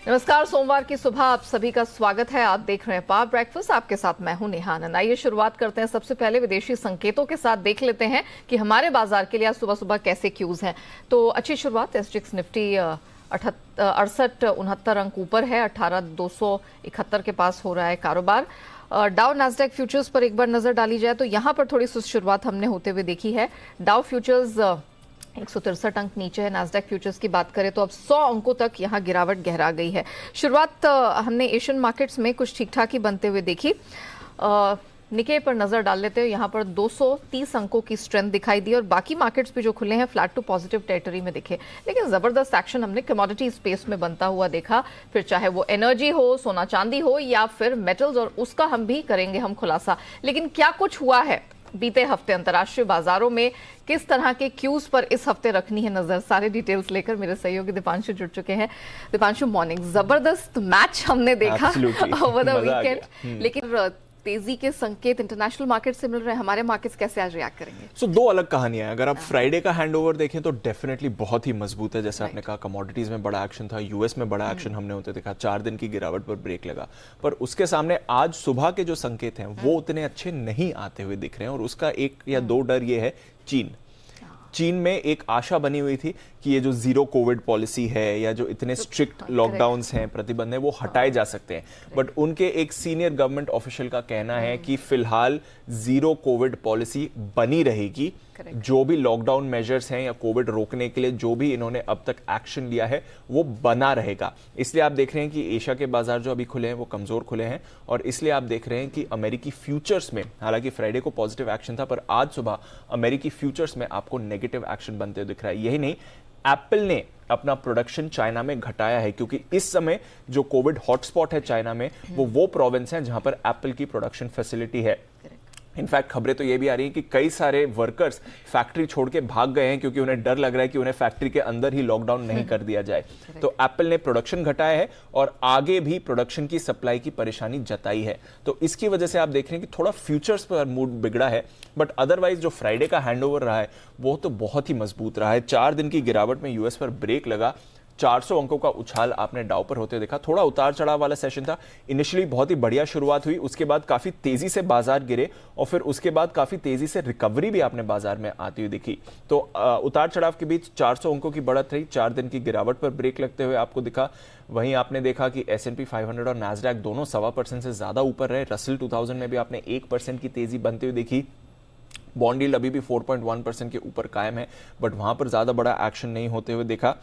नमस्कार। सोमवार की सुबह आप सभी का स्वागत है। आप देख रहे हैं पावर ब्रेकफास्ट। आपके साथ मैं हूं नेहा आनंद। आइए शुरुआत करते हैं। सबसे पहले विदेशी संकेतों के साथ देख लेते हैं कि हमारे बाजार के लिए आज सुबह सुबह कैसे क्यूज हैं। तो अच्छी शुरुआत। एसजीएक्स निफ्टी 68-69 अंक ऊपर है, 18,271 के पास हो रहा है कारोबार। डाउ नैस्डैक फ्यूचर्स पर एक बार नजर डाली जाए तो यहां पर थोड़ी सुस्त शुरुआत हमने होते हुए देखी है। डाउ फ्यूचर्स 163 अंक नीचे है। नैस्डैक फ्यूचर्स की बात करें तो अब 100 अंकों तक यहां गिरावट गहरा गई है। शुरुआत हमने एशियन मार्केट्स में कुछ ठीक ठाक ही बनते हुए देखी। निके पर नजर डाल लेते हैं। यहाँ पर 230 अंकों की स्ट्रेंथ दिखाई दी और बाकी मार्केट्स भी जो खुले हैं फ्लैट टू पॉजिटिव टेरिटरी में दिखे। लेकिन जबरदस्त एक्शन हमने कमोडिटी स्पेस में बनता हुआ देखा, फिर चाहे वो एनर्जी हो, सोना चांदी हो या फिर मेटल्स, और उसका हम भी करेंगे हम खुलासा। लेकिन क्या कुछ हुआ है बीते हफ्ते अंतर्राष्ट्रीय बाजारों में, किस तरह के क्यूज पर इस हफ्ते रखनी है नजर, सारे डिटेल्स लेकर मेरे सहयोगी दीपांशु जुड़ चुके हैं। दीपांशु, मॉर्निंग। जबरदस्त मैच हमने देखा ओवर द वीकेंड, लेकिन तेजी के संकेत इंटरनेशनल मार्केट से मिल रहे हैं। हमारे मार्केट्स कैसे आज रिएक्ट करेंगे? दो अलग कहानियां हैं। अगर आप फ्राइडे का हैंडओवर देखें तो डेफिनेटली बहुत ही मजबूत है। जैसे आपने कहा, कमोडिटीज में बड़ा एक्शन था, यूएस में बड़ा एक्शन हमने होते देखा। 4 दिन की गिरावट पर ब्रेक लगा, पर उसके सामने आज सुबह के जो संकेत हैं वो उतने अच्छे नहीं आते हुए दिख रहे हैं। और उसका एक या दो डर ये है, चीन में एक आशा बनी हुई थी कि ये जो जीरो कोविड पॉलिसी है या जो इतने स्ट्रिक्ट लॉकडाउन्स हैं, प्रतिबंध हैं, वो हटाए जा सकते हैं। बट उनके एक सीनियर गवर्नमेंट ऑफिशियल का कहना है कि फिलहाल जीरो कोविड पॉलिसी बनी रहेगी। जो भी लॉकडाउन मेजर्स हैं या कोविड रोकने के लिए जो भी इन्होंने अब तक एक्शन लिया है वो बना रहेगा। इसलिए आप देख रहे हैं कि एशिया के बाजार जो अभी खुले हैं वो कमजोर खुले हैं, और इसलिए आप देख रहे हैं कि अमेरिकी फ्यूचर्स में, हालांकि फ्राइडे को पॉजिटिव एक्शन था, पर आज सुबह अमेरिकी फ्यूचर्स में आपको नेगेटिव एक्शन बनते हुए दिख रहा है। यही नहीं, एप्पल ने अपना प्रोडक्शन चाइना में घटाया है, क्योंकि इस समय जो कोविड हॉटस्पॉट है चाइना में वो प्रोविंस है जहां पर एप्पल की प्रोडक्शन फैसिलिटी है। इनफैक्ट खबरें तो ये भी आ रही हैं कि कई सारे वर्कर्स फैक्ट्री छोड़ के भाग गए हैं, क्योंकि उन्हें डर लग रहा है कि उन्हें फैक्ट्री के अंदर ही लॉकडाउन नहीं कर दिया जाए। तो एप्पल ने प्रोडक्शन घटाया है और आगे भी प्रोडक्शन की सप्लाई की परेशानी जताई है। तो इसकी वजह से आप देख रहे हैं कि थोड़ा फ्यूचर्स पर मूड बिगड़ा है। बट अदरवाइज जो फ्राइडे का हैंडओवर रहा है वो तो बहुत ही मजबूत रहा है। 4 दिन की गिरावट में यूएस पर ब्रेक लगा। 400 अंकों का उछाल आपने डाउ पर होते देखा। थोड़ा उतार चढ़ाव वाला सेशन था। इनिशियली बहुत ही बढ़िया शुरुआत हुई, उसके बाद काफी तेजी से बाजार गिरे और फिर उसके बाद काफी तेजी से रिकवरी भी आपने बाजार में आती हुई दिखी। तो उतार चढ़ाव के बीच 400 अंकों की बढ़त रही। 4 दिन की गिरावट पर ब्रेक लगते हुए आपको दिखा। वहीं आपने देखा कि S&P 500 और नैस्डैक दोनों 1.25% से ज्यादा ऊपर रहे। रसेल 2000 में भी आपने 1% की तेजी बनती हुई दिखी। बॉन्ड यील्ड अभी भी 4.1% के ऊपर कायम है, बट वहां पर ज्यादा बड़ा एक्शन नहीं होते हुए देखा।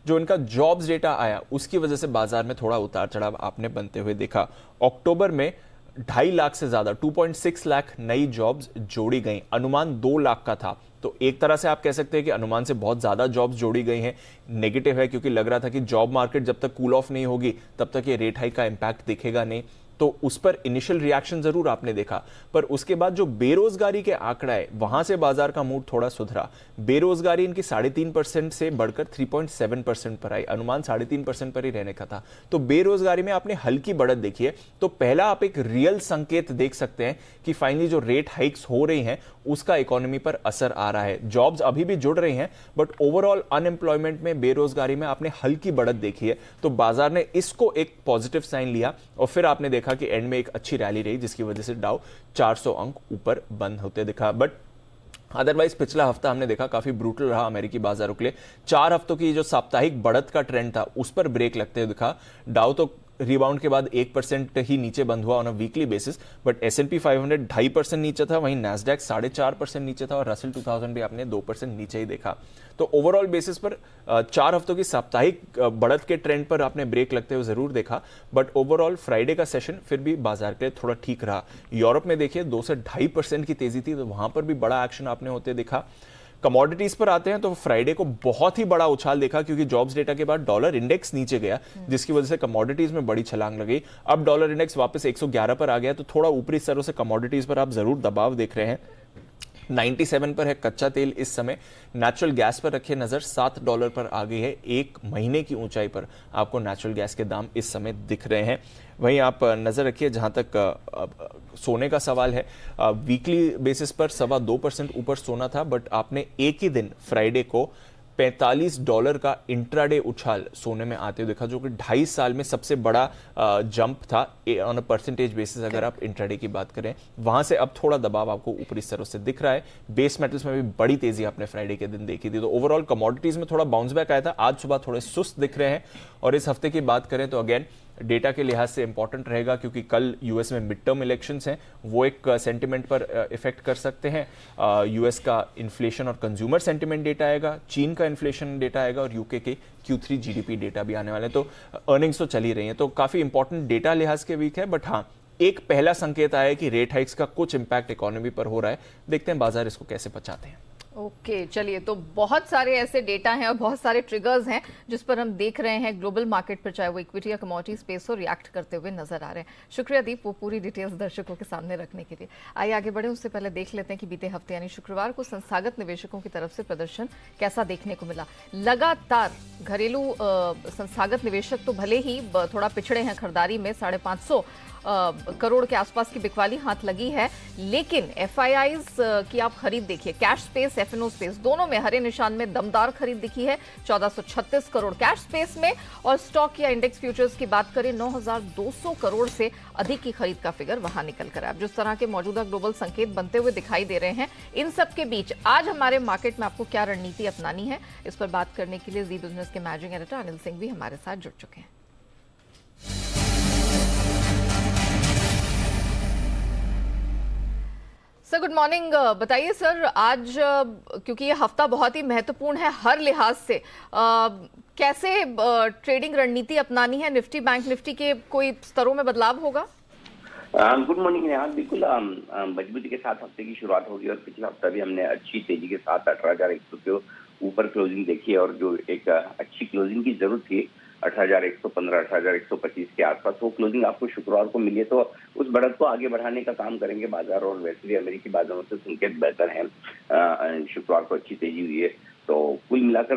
जो इनका जॉब्स डेटा आया उसकी वजह से बाजार में थोड़ा उतार चढ़ाव आपने बनते हुए देखा। अक्टूबर में 2.5 लाख से ज्यादा 2.6 लाख नई जॉब्स जोड़ी गई। अनुमान 2 लाख का था। तो एक तरह से आप कह सकते हैं कि अनुमान से बहुत ज्यादा जॉब्स जोड़ी गई हैं। नेगेटिव है, क्योंकि लग रहा था कि जॉब मार्केट जब तक कूल ऑफ नहीं होगी तब तक ये रेट हाइक का इंपैक्ट दिखेगा नहीं। तो उस पर इनिशियल रिएक्शन जरूर आपने देखा, पर उसके बाद जो बेरोजगारी के आंकड़ा है वहां से बाजार का मूड थोड़ा सुधरा। बेरोजगारी इनकी 3.5% से बढ़कर 3.7% पर आई। अनुमान 3.5% पर ही रहने का था। तो बेरोजगारी में आपने हल्की बढ़त देखी है। तो पहला आप एक रियल संकेत देख सकते हैं कि फाइनली जो रेट हाइक्स हो रही हैं उसका इकोनॉमी पर असर आ रहा है। जॉब्स अभी भी जुड़ रही हैं, बट ओवरऑल अनएम्प्लॉयमेंट में, बेरोजगारी में आपने हल्की बढ़त देखी है। तो बाजार ने इसको एक पॉजिटिव साइन लिया और फिर आपने देखा कि एंड में एक अच्छी रैली रही, जिसकी वजह से डाउ 400 अंक ऊपर बंद होते दिखा। बट अदरवाइज पिछला हफ्ता हमने देखा काफी ब्रूटल रहा अमेरिकी बाजारों के लिए। 4 हफ्तों की जो साप्ताहिक बढ़त का ट्रेंड था उस पर ब्रेक लगते हुए दिखा। डाउ तो रिबाउंड के बाद 1% ही नीचे बंद हुआ on a weekly basis, but S&P 500 2.5% नीचे था, वहीं नैस्डैक 4.5% नीचे था और रसेल 2000 भी आपने 2% नीचे ही देखा। तो ओवरऑल बेसिस पर 4 हफ्तों की साप्ताहिक बढ़त के ट्रेंड पर आपने ब्रेक लगते हुए जरूर देखा। बट ओवरऑल फ्राइडे का सेशन फिर भी बाजार के लिए थोड़ा ठीक रहा। यूरोप में देखिए 2 से 2.5% की तेजी थी, तो वहां पर भी बड़ा एक्शन आपने होते देखा। कमोडिटीज पर आते हैं तो फ्राइडे को बहुत ही बड़ा उछाल देखा, क्योंकि जॉब्स डेटा के बाद डॉलर इंडेक्स नीचे गया, जिसकी वजह से कमोडिटीज में बड़ी छलांग लगी। अब डॉलर इंडेक्स वापस 111 पर आ गया, तो थोड़ा ऊपरी स्तरों से कमोडिटीज पर आप जरूर दबाव देख रहे हैं। 97 पर है कच्चा तेल इस समय। नेचुरल गैस पर रखिए नजर, $7 पर आ गई है। 1 महीने की ऊंचाई पर आपको नेचुरल गैस के दाम इस समय दिख रहे हैं। वहीं आप नजर रखिए जहां तक सोने का सवाल है, वीकली बेसिस पर 2.25% ऊपर सोना था, बट आपने एक ही दिन फ्राइडे को $45 का इंट्राडे उछाल सोने में आते हुए देखा, जो कि 2.5 साल में सबसे बड़ा जंप था ऑन अ परसेंटेज बेसिस अगर आप इंट्राडे की बात करें। वहां से अब थोड़ा दबाव आपको ऊपरी स्तरों से दिख रहा है। बेस मेटल्स में भी बड़ी तेजी आपने फ्राइडे के दिन देखी थी। तो ओवरऑल कमोडिटीज में थोड़ा बाउंस बैक आया था, आज सुबह थोड़े सुस्त दिख रहे हैं। और इस हफ्ते की बात करें तो अगेन डेटा के लिहाज से इंपॉर्टेंट रहेगा, क्योंकि कल यूएस में मिड टर्म इलेक्शंस हैं, वो एक सेंटिमेंट पर इफेक्ट कर सकते हैं। यूएस का इन्फ्लेशन और कंज्यूमर सेंटिमेंट डेटा आएगा, चीन का इन्फ्लेशन डेटा आएगा और यूके के Q3 जीडीपी डेटा भी आने वाले हैं। तो अर्निंग्स तो चल ही रही हैं, तो काफी इंपॉर्टेंट डेटा लिहाज के वीक है। बट हाँ, एक पहला संकेत आया है कि रेट हाइक्स का कुछ इंपैक्ट इकोनॉमी पर हो रहा है। देखते हैं बाजार इसको कैसे पचाते हैं। ओके, चलिए, तो बहुत सारे ऐसे डेटा हैं और बहुत सारे ट्रिगर्स हैं जिस पर हम देख रहे हैं ग्लोबल मार्केट पर, चाहे वो इक्विटी या कमोडिटी स्पेस हो, रिएक्ट करते हुए नजर आ रहे हैं। शुक्रिया दीप, वो पूरी डिटेल्स दर्शकों के सामने रखने के लिए। आइए आगे बढ़े, उससे पहले देख लेते हैं कि बीते हफ्ते यानी शुक्रवार को संस्थागत निवेशकों की तरफ से प्रदर्शन कैसा देखने को मिला। लगातार घरेलू संस्थागत निवेशक तो भले ही थोड़ा पिछड़े हैं खरीदारी में, 550 करोड़ के आसपास की बिकवाली हाथ लगी है, लेकिन एफआईआईज की आप खरीद देखिए, कैश स्पेस, एफएनओ स्पेस, दोनों में हरे निशान में दमदार खरीद दिखी है। 1436 करोड़ कैश स्पेस में, और स्टॉक या इंडेक्स फ्यूचर्स की बात करें 9200 करोड़ से अधिक की खरीद का फिगर वहां निकल कर आया। अब जिस तरह के मौजूदा ग्लोबल संकेत बनते हुए दिखाई दे रहे हैं, इन सब के बीच आज हमारे मार्केट में आपको क्या रणनीति अपनानी है, इस पर बात करने के लिए जी बिजनेस के मैनेजिंग एडिटर अनिल सिंह भी हमारे साथ जुड़ चुके हैं। सर गुड मॉर्निंग, बताइए सर, आज क्योंकि ये हफ्ता बहुत ही महत्वपूर्ण है हर लिहाज से, कैसे ट्रेडिंग रणनीति अपनानी है? निफ्टी, बैंक निफ्टी के कोई स्तरों में बदलाव होगा? गुड मॉर्निंग नेहा, बिल्कुल मजबूती के साथ हफ्ते की शुरुआत होगी और पिछला हफ्ता भी हमने अच्छी तेजी के साथ 18,100 के ऊपर क्लोजिंग देखी है, और जो एक अच्छी क्लोजिंग की जरूरत थी 18,115, 18,125 के आसपास, वो क्लोजिंग आपको शुक्रवार को मिली है। तो उस बढ़त को आगे बढ़ाने का काम करेंगे बाजार, और वैसे भी अमेरिकी बाजारों से संकेत बेहतर हैं। शुक्रवार को अच्छी तेजी हुई है, तो कुल मिलाकर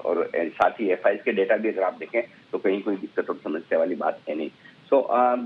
और साथ ही एफआईआई के डेटा भी अगर आप देखें तो कहीं कोई दिक्कत और समस्या वाली बात है नहीं। सो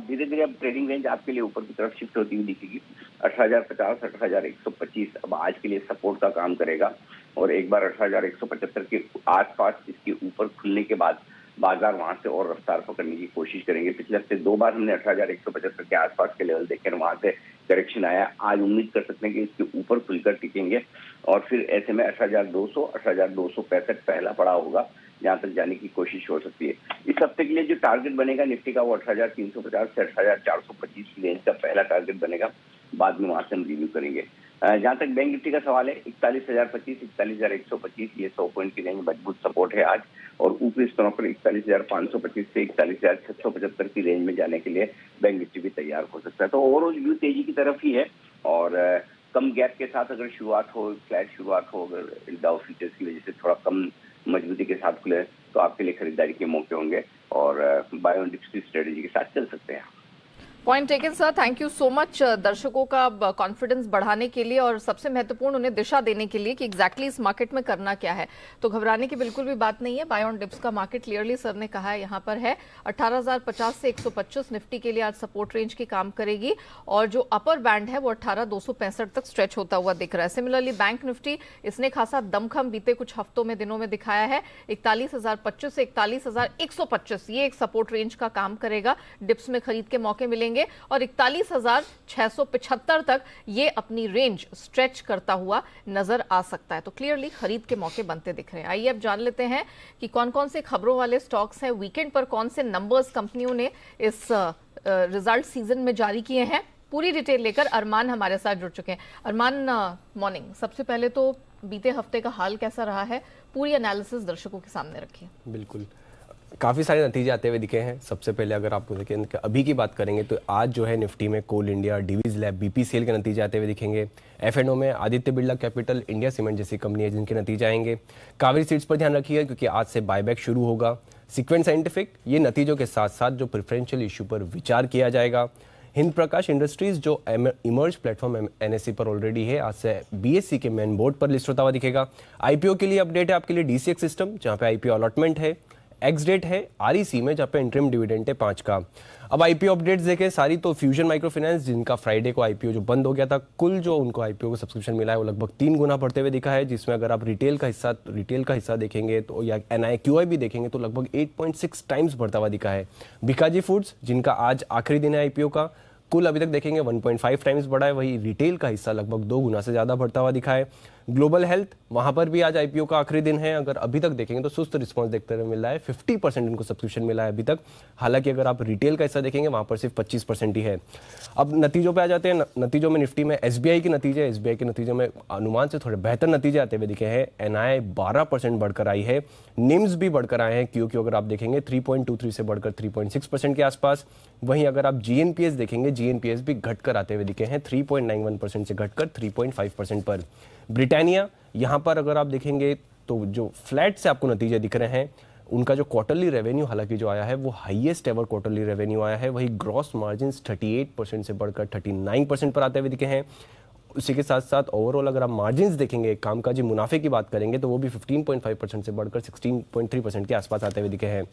धीरे धीरे अब ट्रेडिंग रेंज आपके लिए ऊपर की तरफ शिफ्ट होती हुई दिखेगी। 18,050, 18,125 अब आज के लिए सपोर्ट का काम करेगा, और एक बार 18,175 के आसपास इसके ऊपर खुलने के बाद बाजार वहां से और रफ्तार पकड़ने की कोशिश करेंगे। पिछले हफ्ते 2 बार हमने 18,175 के आसपास के लेवल देखे, वहां से करेक्शन आया। आज उम्मीद कर सकते हैं कि इसके ऊपर खुलकर टिकेंगे, और फिर ऐसे में 18,200, 18,265 पहला पड़ा होगा जहां तक जाने की कोशिश हो सकती है। इस हफ्ते के लिए जो टारगेट बनेगा निफ्टी का, वो 18,350 से 18,425 की रेंज का पहला टारगेट बनेगा। बाद में वहां से हम रिव्यू करेंगे। जहां तक बैंक निफ्टी का सवाल है, 41,025, 41,125, ये 100 पॉइंट की रेंज मजबूत सपोर्ट है आज, और ऊपरी स्तरों पर 41,525 से 41,675 की रेंज में जाने के लिए बैंक निफ्टी भी तैयार हो सकता है। तो ओवरऑल व्यू तेजी की तरफ ही है, और कम गैप के साथ अगर शुरुआत हो, फ्लैट शुरुआत हो, अगर डाउ फ्यूचर्स की वजह से थोड़ा कम मजबूती के साथ खुले तो आपके लिए खरीदारी के मौके होंगे, और बाय ऑन डिप्स की स्ट्रेटेजी के साथ चल सकते हैं। Point taken sir, thank you so much दर्शकों का कॉन्फिडेंस बढ़ाने के लिए और सबसे महत्वपूर्ण उन्हें दिशा देने के लिए कि एग्जैक्टली इस मार्केट में करना क्या है। तो घबराने की बिल्कुल भी बात नहीं है। बाय ऑन डिप्स का मार्केट क्लियरली सर ने कहा है यहाँ पर है 18,050 से 125 निफ्टी के लिए आज सपोर्ट रेंज की काम करेगी, और जो अपर बैंड है वो 18,265 तक स्ट्रेच होता हुआ दिख रहा है। सिमिलरली बैंक निफ्टी, इसने खासा दमखम बीते कुछ हफ्तों में, दिनों में दिखाया है। 41,025 से 41,125 ये एक सपोर्ट रेंज का काम करेगा, डिप्स में खरीद के मौके मिलेंगे, और 41,675 तक ये अपनी रेंज स्ट्रेच करता हुआ नजर आ सकता है। तो क्लियरली खरीद के मौके बनते दिख रहे हैं। आइए अब जान लेते हैं कि कौन कौन से खबरों वाले स्टॉक्स हैं, वीकेंड पर कौन से नंबर्स कंपनियों ने इस रिजल्ट सीजन में जारी किए हैं। पूरी डिटेल लेकर अरमान हमारे साथ जुड़ चुके हैं। अरमान, मॉर्निंग। सबसे पहले तो बीते हफ्ते का हाल कैसा रहा है, पूरी एनालिसिस दर्शकों के सामने रखिए। बिल्कुल, काफ़ी सारे नतीजे आते हुए दिखे हैं। सबसे पहले अगर आप देखें अभी की बात करेंगे तो आज जो है निफ्टी में कोल इंडिया, डिवीज लैब, बीपीसीएल के नतीजे आते हुए दिखेंगे। एफएनओ में Aditya Birla capital, India cement जैसी कंपनी है जिनके नतीजे आएंगे। कावेरी सीड्स पर ध्यान रखिए क्योंकि आज से बायबैक शुरू होगा। सीक्वेंट साइंटिफिक, ये नतीजों के साथ साथ जो प्रेफरेंशियल इशू पर विचार किया जाएगा। हिंद प्रकाश इंडस्ट्रीज जो इमर्ज प्लेटफॉर्म एनएससी पर ऑलरेडी है, आज से बीएससी के मेन बोर्ड पर लिस्ट होता हुआ दिखेगा। आईपीओ के लिए अपडेट है आपके लिए डीसीएक्स सिस्टम, जहां पे आईपीओ अलॉटमेंट है। एक्स डेट है REC में, जहाँ पे इंटरिम डिविडेंड है 5 का। अब आईपीओ अपडेट्स देखें सारी, तो फ्यूजन माइक्रो फाइनेंस जिनका फ्राइडे को आईपीओ जो बंद हो गया था, कुल जो उनको आईपीओ को सब्सक्रिप्शन मिला है वो लगभग 3 गुना बढ़ते हुए दिखा है, जिसमें अगर आप रिटेल का हिस्सा देखेंगे तो, या NIQI भी देखेंगे तो लगभग 8.6 टाइम्स बढ़ता हुआ दिखा है। भिकाजी फूड्स जिनका आज आखिरी दिन है आईपीओ का, कुल अभी तक देखेंगे 1.5 टाइम्स बढ़ा है, वही रिटेल का हिस्सा लगभग 2 गुना से ज़्यादा बढ़ता हुआ दिखा है। ग्लोबल हेल्थ, वहां पर भी आज आईपीओ का आखिरी दिन है, अगर अभी तक देखेंगे तो सुस्त रिस्पांस देखते हुए मिल रहा है, 50% इनको सब्सक्रिप्शन मिला है अभी तक। हालांकि अगर आप रिटेल का हिस्सा देखेंगे वहां पर सिर्फ 25% ही है। अब नतीजों पे आ जाते हैं। नतीजों में निफ्टी में SBI के नतीजों में अनुमान से थोड़े बेहतर नतीजे आते हुए दिखे हैं। NII 12% बढ़कर आई है, निम्स भी बढ़कर आए हैं, क्योंकि अगर आप देखेंगे 3.23 से बढ़कर 3.6% के आसपास। वहीं अगर आप GNPS देखेंगे, GNPS भी घटकर आते हुए दिखे हैं, 3.91% से घटकर 3.5% पर। ब्रिटानिया, यहाँ पर अगर आप देखेंगे तो जो फ्लैट से आपको नतीजे दिख रहे हैं, उनका जो क्वार्टरली रेवेन्यू हालांकि जो आया है वो हाईएस्ट एवर क्वार्टरली रेवेन्यू आया है। वही ग्रॉस मार्जिन 38% से बढ़कर 39% पर आते हुए दिखे हैं। उसी के साथ साथ ओवरऑल अगर आप मार्जिन्स देखेंगे, कामकाजी मुनाफे की बात करेंगे, तो वो भी 15.5% से बढ़कर 16.3% के आसपास आते हुए दिखे हैं।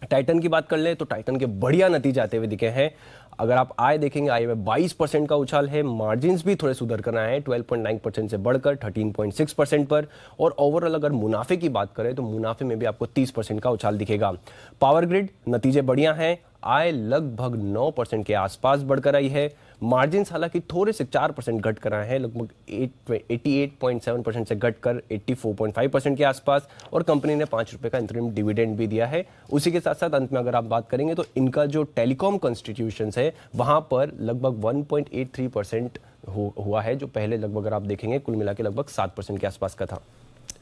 टाइटन की बात कर ले तो टाइटन के बढ़िया नतीजे आते हुए दिखे हैं। अगर आप आय देखेंगे, आय में 22% का उछाल है, मार्जिन्स भी थोड़े सुधर कर आए हैं, 12.9% से बढ़कर 13.6% पर। और ओवरऑल अगर मुनाफे की बात करें तो मुनाफे में भी आपको 30% का उछाल दिखेगा। पावर ग्रिड, नतीजे बढ़िया हैं, आय लगभग 9% के आसपास बढ़कर आई है, मार्जिन्स हालांकि थोड़े से 4% घट कर आए हैं, लगभग 88.7% से घटकर 84.5% के आसपास। और कंपनी ने 5 रुपए का इंतरिम डिविडेंड भी दिया है। उसी के साथ साथ अंत में अगर आप बात करेंगे तो इनका जो टेलीकॉम कॉन्स्टिट्यूशंस है वहां पर लगभग 1.83% हुआ है, जो पहले लगभग अगर आप देखेंगे कुल मिला के लगभग 7% के आसपास का था।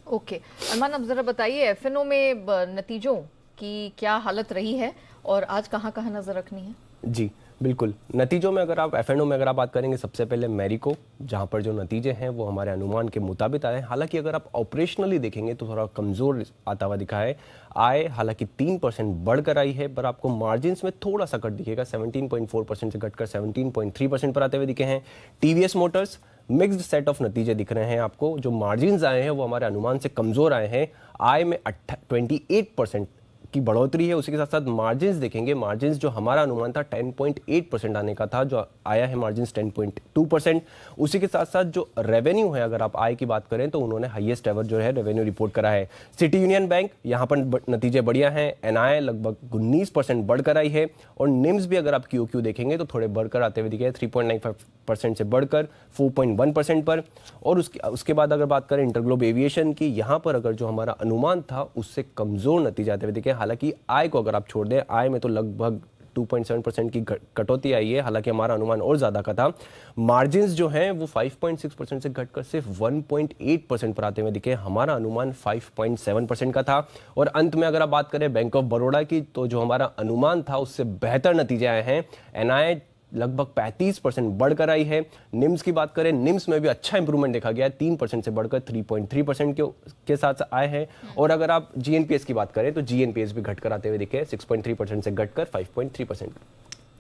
ओके अरमान, अब जरा बताइए FNO में नतीजों की क्या हालत रही है और आज कहाँ कहाँ नजर रखनी है? जी बिल्कुल, नतीजों में अगर आप FNO में अगर आप बात करेंगे, सबसे पहले मैरिको, जहां पर जो नतीजे हैं वो हमारे अनुमान के मुताबिक आए हैं। हालांकि अगर आप ऑपरेशनली देखेंगे तो थोड़ा कमजोर आता हुआ दिखा है। आय हालांकि 3% बढ़कर आई है, पर आपको मार्जिन्स में थोड़ा सा कट दिखेगा, 17.4% से घटकर 17.3% पर आते हुए दिखे हैं। TVS Motors, mixed set of नतीजे दिख रहे हैं आपको। जो मार्जिन्स आए हैं वो हमारे अनुमान से कमजोर आए हैं। आय में 28% की बढ़ोतरी है। उसी के साथ साथ मार्जिन्स देखेंगे, मार्जिन्स जो हमारा अनुमान था 10.8% आने का था, जो आया है मार्जिन्स 10.2%। उसी के साथ साथ जो रेवेन्यू है, अगर आप आय की बात करें तो उन्होंने हाईएस्ट एवर जो है रेवेन्यू रिपोर्ट करा है। सिटी यूनियन बैंक, यहाँ पर नतीजे बढ़िया हैं, NII लगभग 19% बढ़कर आई है। और निम्स भी अगर आप QOQ देखेंगे तो थोड़े बढ़कर आते हुए दिखे, 3.95% से बढ़कर 4.1% पर। और उसके बाद अगर बात करें इंटरग्लोब एविएशन की, यहाँ पर अगर जो हमारा अनुमान था उससे कमजोर नतीजे आते हुए दिखे। हालांकि आय को अगर आप छोड़ दें, आय में तो लगभग 2.7% की कटौती आई है, हालांकि हमारा अनुमान और ज्यादा का था। मार्जिन्स जो हैं वो 5.6% से घटकर सिर्फ 1.8% पर आते हुए दिखे, हमारा अनुमान 5.7% का था। और अंत में अगर आप बात करें बैंक ऑफ बड़ौदा की, तो जो हमारा अनुमान था उससे बेहतर नतीजे आए हैं। NII लगभग 35% बढ़कर आई है। निम्स की बात करें, निम्स में भी अच्छा इंप्रूवमेंट देखा गया है, 3% से बढ़कर 3.3% के साथ आए हैं। और अगर आप GNPS की बात करें तो GNPS भी घटकर आते हुए दिखे, 6.3% से घटकर 5.3%।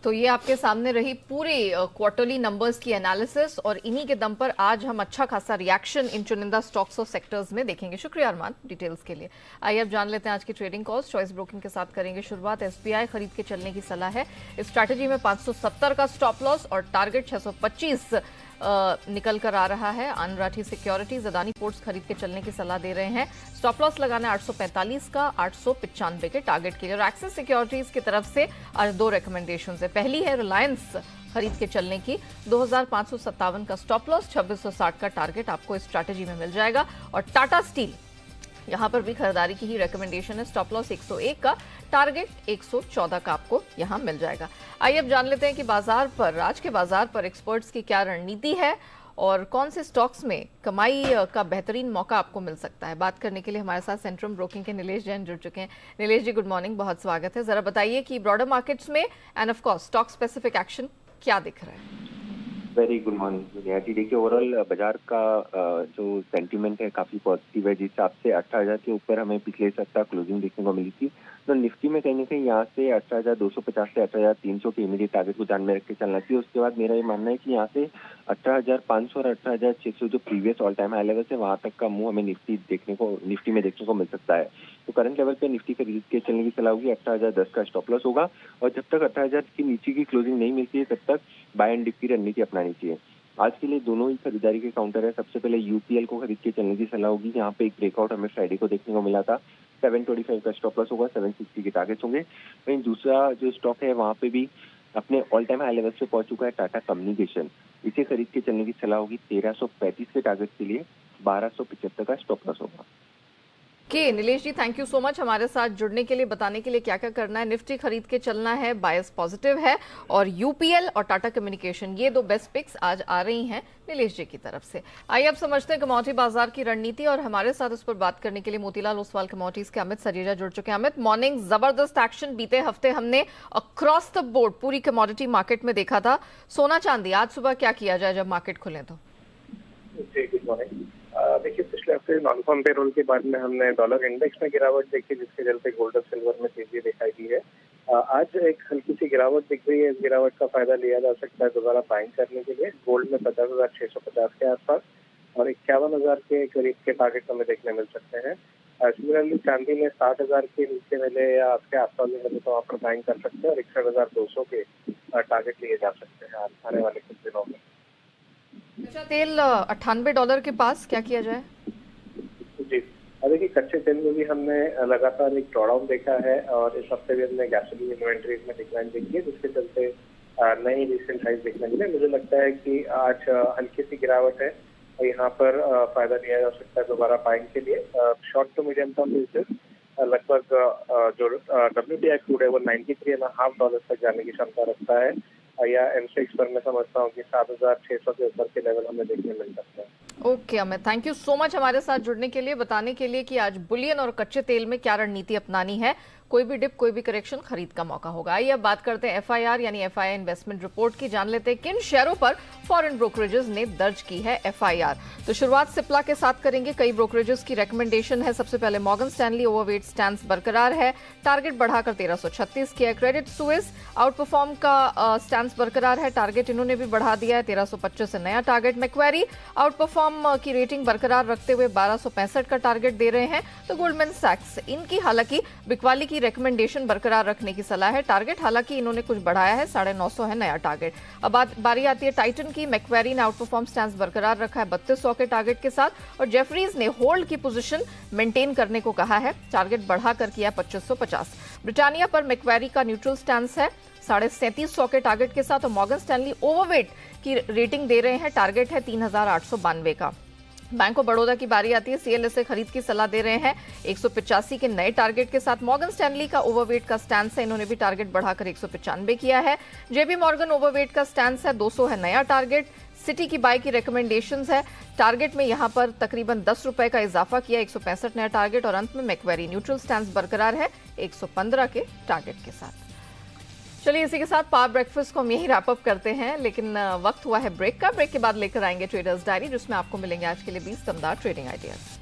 तो ये आपके सामने रही पूरे क्वार्टरली नंबर्स की एनालिसिस, और इन्हीं के दम पर आज हम अच्छा खासा रिएक्शन इन चुनिंदा स्टॉक्स और सेक्टर्स में देखेंगे। शुक्रिया अरमान डिटेल्स के लिए। आइए अब जान लेते हैं आज की ट्रेडिंग कॉल्स। चॉइस ब्रोकिंग के साथ करेंगे शुरुआत। SBI खरीद के चलने की सलाह है। इस स्ट्रैटेजी में 570 का स्टॉप लॉस और टारगेट 625 निकल कर आ रहा है। अनराठी सिक्योरिटीज, अदानी पोर्ट्स खरीद के चलने की सलाह दे रहे हैं। स्टॉप लॉस लगाना है 845 का, 895 के टारगेट के लिए। और एक्सिस सिक्योरिटीज की तरफ से आज 2 रिकमेंडेशन है। पहली है रिलायंस खरीद के चलने की, 2557 का स्टॉप लॉस, 2660 का टारगेट आपको इस स्ट्रैटेजी में मिल जाएगा। और टाटा स्टील, यहां पर भी खरीदारी की ही रिकमेंडेशन है। स्टॉप लॉस 101 का, टारगेट 114 का आपको यहां मिल जाएगा। आइए अब जान लेते हैं कि बाजार पर, आज के बाजार पर एक्सपर्ट्स की क्या रणनीति है और कौन से स्टॉक्स में कमाई का बेहतरीन मौका आपको मिल सकता है। बात करने के लिए हमारे साथ सेंट्रम ब्रोकिंग के नीलेश जैन जुड़ चुके हैं। नीलेश जी, गुड मॉर्निंग, बहुत स्वागत है। जरा बताइए कि ब्रॉडर मार्केट्स में end of course stock specific action क्या दिख रहा है? Very good morning Neha ji. देखिए, ओवरऑल बाजार का जो सेंटीमेंट है काफी पॉजिटिव है, जिस हिसाब से 18,000 के ऊपर हमें पिछले सप्ताह क्लोजिंग देखने को मिली थी। तो निफ्टी में कहीं ना कहीं यहाँ से 18,250 से 18,300 के इमीडिएट टारगेट को ध्यान में रख के चलना चाहिए। उसके बाद मेरा ये मानना है कि यहाँ से 18,500 और 18,600 जो previous all time high level है, वहां तक का मूव हमें निफ्टी में देखने को मिल सकता है। तो करंट लेवल पे निफ्टी खरीद के चलने की सलाह होगी। 18,010 का स्टॉप लॉस होगा और जब तक 18,000 के नीचे की क्लोजिंग नहीं मिलती है तब तक बाय एंड डिप की रणनीति अपनानी चाहिए। आज के लिए दोनों ही खरीदारी के काउंटर है। सबसे पहले यूपीएल को खरीद के चलने की सलाह होगी। यहाँ पे एक ब्रेकआउट हमें फ्राइडे को देखने को मिला था। 725 का स्टॉप लॉस होगा, 760 के टारगेट्स होंगे। वहीं दूसरा जो स्टॉक है वहाँ पे भी अपने ऑल टाइम हाई लेवल पे पहुंच चुका है टाटा कम्युनिकेशन। इसे खरीद के चलने की सलाह होगी। 1335 के टारगेट के लिए 1275 का स्टॉप लॉस होगा। के नीलेश जी, थैंक यू सो मच हमारे साथ जुड़ने के लिए, बताने के लिए क्या क्या करना है। निफ्टी खरीद के चलना है, बायस पॉजिटिव है, और यूपीएल और टाटा कम्युनिकेशन ये दो बेस्ट पिक्स आज आ रही हैं नीलेश जी की तरफ से। आइए अब समझते हैं कमोडिटी बाजार की रणनीति, और हमारे साथ उस पर बात करने के लिए मोतीलाल ओसवाल कमोडिटीज के अमित सरीजा जुड़ चुके हैं। अमित, मॉर्निंग, जबरदस्त एक्शन बीते हफ्ते हमने अक्रॉस द बोर्ड पूरी कमोडिटी मार्केट में देखा था। सोना चांदी आज सुबह क्या किया जाए जब मार्केट खुले तो? जी, गुड मॉर्निंग। देखिए, पिछले हफ्ते नॉन फार्म पेरोल के बाद में हमने डॉलर इंडेक्स में गिरावट देखी, जिसके चलते गोल्ड और सिल्वर में तेजी दिखाई दी है। आज एक हल्की सी गिरावट दिख रही है। इस गिरावट का फायदा लिया जा सकता है दोबारा बाइंग करने के लिए। गोल्ड में 50,650 के आसपास और 51,000 के करीब के टारगेट हमें देखने मिल सकते हैं। सिमिलरली चांदी में 60,000 के नीचे मिले या उसके आसपास में मिले तो वहाँ पर बाइंग कर सकते हैं और 61,200 के टारगेट लिए जा सकते हैं आने वाले कुछ दिनों में। कच्चा तेल $98 के पास, क्या किया जाए? जी, देखिए, कच्चे तेल में भी हमने लगातार एक ड्रॉडाउन देखा है और इस हफ्ते भी हमने गैसोलीन इन्वेंट्रीज में डिक्लाइन देखी है, जिसके चलते नई रिसेंट हाइज देखने मिले। मुझे लगता है कि आज हल्की सी गिरावट है और यहाँ पर फायदा लिया जा सकता है दोबारा बाइंग के लिए। Short to medium term basis लगभग जो WTI क्रूड है वो $93.5 तक जाने की क्षमता रखता है, या एमसेक्स पर मैं समझता हूँ कि 7,600 के ऊपर के लेवल हमें देखने मिल सकते हैं। Okay Amit, thank you so much हमारे साथ जुड़ने के लिए, बताने के लिए कि आज बुलियन और कच्चे तेल में क्या रणनीति अपनानी है। कोई भी डिप, कोई भी करेक्शन, खरीद का मौका होगा। आइए अब बात करते हैं FIR यानी FII इन्वेस्टमेंट रिपोर्ट की। जान लेते हैं किन शेयरों पर फॉरेन ब्रोकरेजेस ने दर्ज की है FIR। तो शुरुआत सिप्ला के साथ करेंगे। कई ब्रोकरेजेस की रेकमेंडेशन है। सबसे पहले मॉर्गन स्टैनली ओवरवेट स्टैंस बरकरार है, टारगेट बढ़ाकर 1336 किया है। क्रेडिट स्विस आउट परफॉर्म का स्टैंस बरकरार है, टारगेट इन्होंने भी बढ़ा दिया है, 1325 से नया टारगेट। मैक्वेरी आउट परफॉर्म की रेटिंग बरकरार रखते हुए 1265 का टारगेट दे रहे हैं। तो गोल्डमैन सैक्स, इनकी हालांकि बिकवाली की रिकमेंडेशन बरकरार रखने की सलाह है, टारगेट हालांकि इन्होंने कुछ बढ़ाया है, 950 है नया टारगेट। अब बारी आती है टाइटन की। मैक्वेरी ने आउट परफॉर्म स्टैंस बरकरार रखा है 3200 के टारगेट के साथ, और जेफरीज ने होल्ड की पोजीशन मेंटेन करने को कहा है, टारगेट बढ़ाकर किया 2550। ब्रिटानिया पर मैक्वेरी का न्यूट्रल स्टैंस है 3750 के टारगेट के साथ, और मॉर्गन स्टैनली ओवरवेट की रेटिंग दे रहे हैं, टारगेट है 3892 का। बैंक ऑफ बड़ौदा की बारी आती है। CLSA खरीद की सलाह दे रहे हैं 185 के नए टारगेट के साथ। मॉर्गन स्टैनली का ओवरवेट का स्टैंस है, इन्होंने भी टारगेट बढ़ाकर 195 किया है। JP मॉर्गन ओवरवेट का स्टैंस है 200 है नया टारगेट। सिटी की बाय की रिकमेंडेशंस है, टारगेट में यहां पर तकरीबन ₹10 का इजाफा किया, 165 नया टारगेट। और अंत में मैक्वेरी न्यूट्रल स्टैंस बरकरार है 115 के टारगेट के साथ। चलिए इसी के साथ पावर ब्रेकफास्ट को हम यही रैप अप करते हैं, लेकिन वक्त हुआ है ब्रेक का। ब्रेक के बाद लेकर आएंगे ट्रेडर्स डायरी, जिसमें आपको मिलेंगे आज के लिए 20 दमदार ट्रेडिंग आइडियाज।